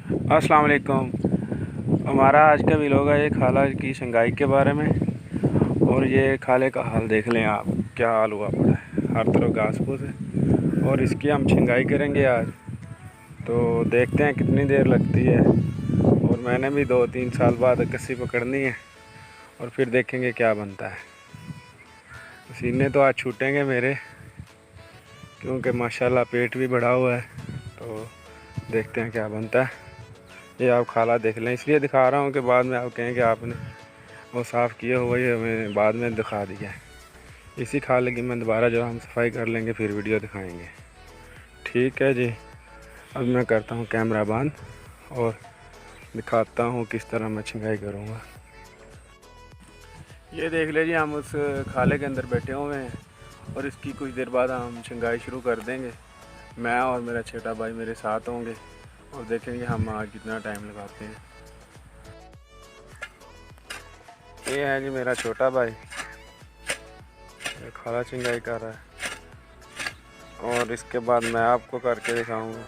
अस्सलाम वालेकुम। हमारा आज का व्लॉग है ये खाला की शंघाई के बारे में। और ये खाले का हाल देख लें आप, क्या हाल हुआ पड़ा है, हर तरफ घास फूस है। और इसकी हम शंघाई करेंगे आज, तो देखते हैं कितनी देर लगती है। और मैंने भी 2-3 साल बाद कस्सी पकड़नी है और फिर देखेंगे क्या बनता है। सीने तो आज छूटेंगे मेरे, क्योंकि माशाल्लाह पेट भी बढ़ा हुआ है। तो देखते हैं क्या बनता है। ये आप खाला देख लें, इसलिए दिखा रहा हूँ कि बाद में आप कहें कि आपने वो साफ़ किए हुआ ही हमें बाद में दिखा दिया है। इसी खाले की मैं दोबारा जो हम सफाई कर लेंगे फिर वीडियो दिखाएंगे। ठीक है जी। अब मैं करता हूँ कैमरा बंद और दिखाता हूँ किस तरह मैं शंघाई करूँगा। ये देख लीजिए, हम उस खाले के अंदर बैठे हुए हैं और इसकी कुछ देर बाद हम शंघाई शुरू कर देंगे। मैं और मेरा छोटा भाई मेरे साथ होंगे और देखेंगे हम आज कितना टाइम लगाते हैं। ये है जी मेरा छोटा भाई, ये खाला शंघाई कर रहा है और इसके बाद मैं आपको करके दिखाऊंगा।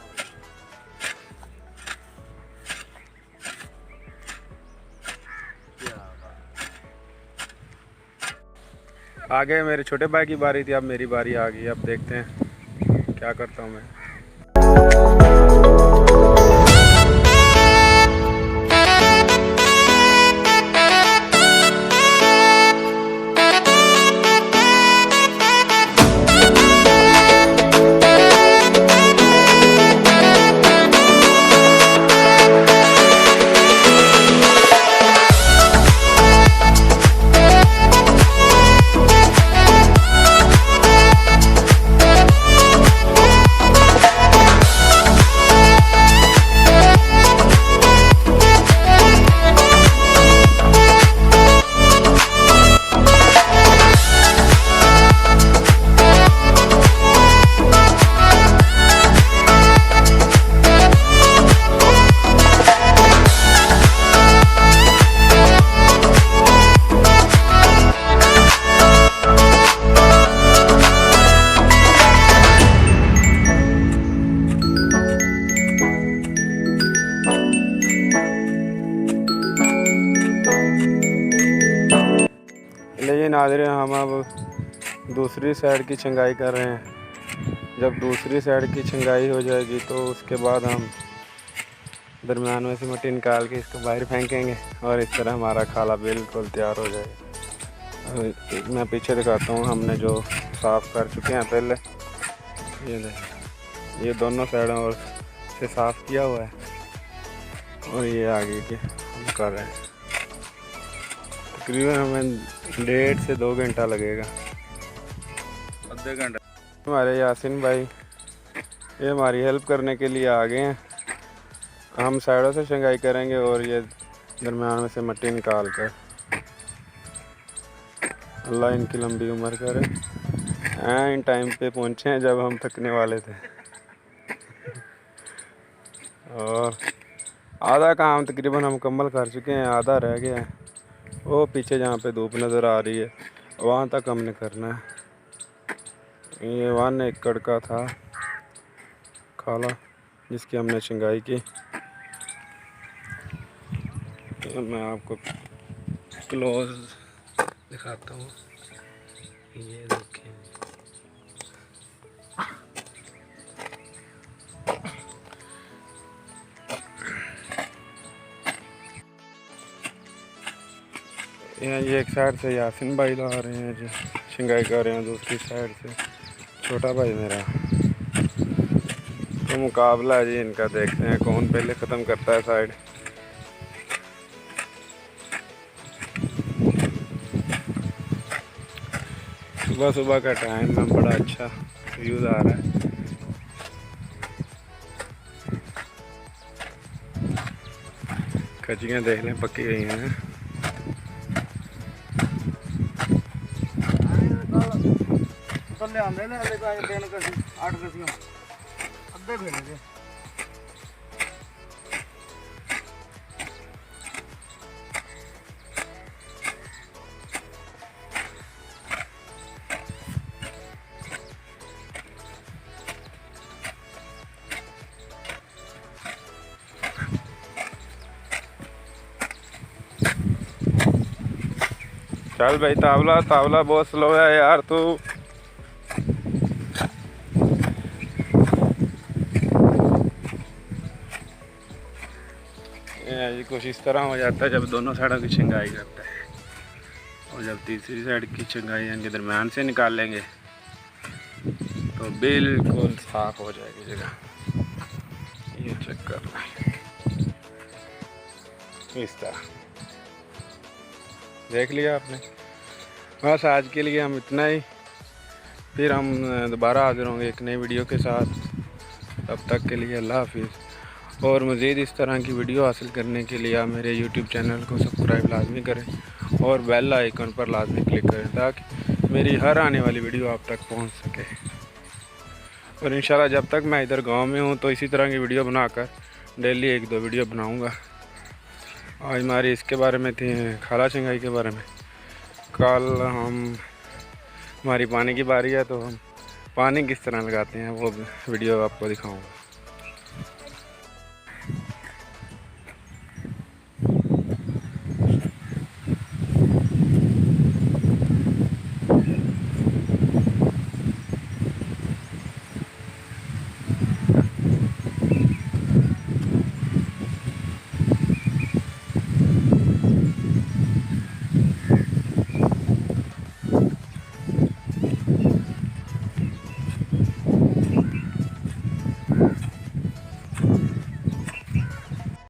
आगे मेरे छोटे भाई की बारी थी, अब मेरी बारी आ गई। अब देखते हैं क्या करता हूँ मैं। लेकिन नाज़रीन, हम अब दूसरी साइड की शंघाई कर रहे हैं। जब दूसरी साइड की शंघाई हो जाएगी तो उसके बाद हम दरमियान में से मिट्टी निकाल के इसको बाहर फेंकेंगे और इस तरह हमारा खाला बिल्कुल तैयार हो जाएगा। मैं पीछे दिखाता हूँ, हमने जो साफ़ कर चुके हैं पहले। ये दोनों साइडों और से साफ़ किया हुआ है और ये आगे के हम कर रहे हैं। तकरीबन हमें 1.5 से 2 घंटा लगेगा, आधे घंटा। हमारे यासिन भाई ये हमारी हेल्प करने के लिए आ गए हैं। हम साइडों से शंघाई करेंगे और ये दरमियान में से मिट्टी निकाल कर। अल्लाह इनकी लंबी उम्र करे। इन टाइम पे पहुँचे हैं जब हम थकने वाले थे। और आधा काम तकरीबन हम मुकम्मल कर चुके हैं, आधा रह गया है। वो पीछे जहाँ पे धूप नज़र आ रही है वहाँ तक हमने करना है। ये 1 एकड़ का था खाला जिसकी हमने शंघाई की। तो मैं आपको क्लोज दिखाता हूँ, ये देखें। ये एक साइड से यासिन भाई ला रहे हैं जो शंघाई कर रहे हैं, दूसरी साइड से छोटा भाई मेरा। तो मुकाबला है जी इनका, देखते हैं कौन पहले ख़त्म करता है साइड। सुबह सुबह का टाइम में बड़ा अच्छा व्यूज़ आ रहा है। कचियाँ देख लें पकी गई हैं। चल भाई तावला तावला बहुत स्लो है यार तू। ये कुछ इस तरह हो जाता है जब दोनों साइडों की छिंगाई करता है, और जब तीसरी साइड की छिंगाई इनके दरम्यान से निकाल लेंगे तो बिल्कुल साफ हो जाएगी जगह। ये चेक कर रहे इस तरह, देख लिया आपने। बस आज के लिए हम इतना ही, फिर हम दोबारा हाजिर होंगे एक नई वीडियो के साथ। तब तक के लिए अल्लाह हाफिज़। और मज़ीद इस तरह की वीडियो हासिल करने के लिए आप मेरे YouTube चैनल को सब्सक्राइब लाजमी करें और बेल आइकन पर लाजमी क्लिक करें ताकि मेरी हर आने वाली वीडियो आप तक पहुंच सके। और इंशाल्लाह जब तक मैं इधर गांव में हूं तो इसी तरह की वीडियो बनाकर डेली एक दो वीडियो बनाऊंगा। आज हमारी इसके बारे में थी खाला छिंगाई के बारे में। कल हमारी पानी की बारी है तो हम पानी किस तरह लगाते हैं वो वीडियो आपको दिखाऊँगा।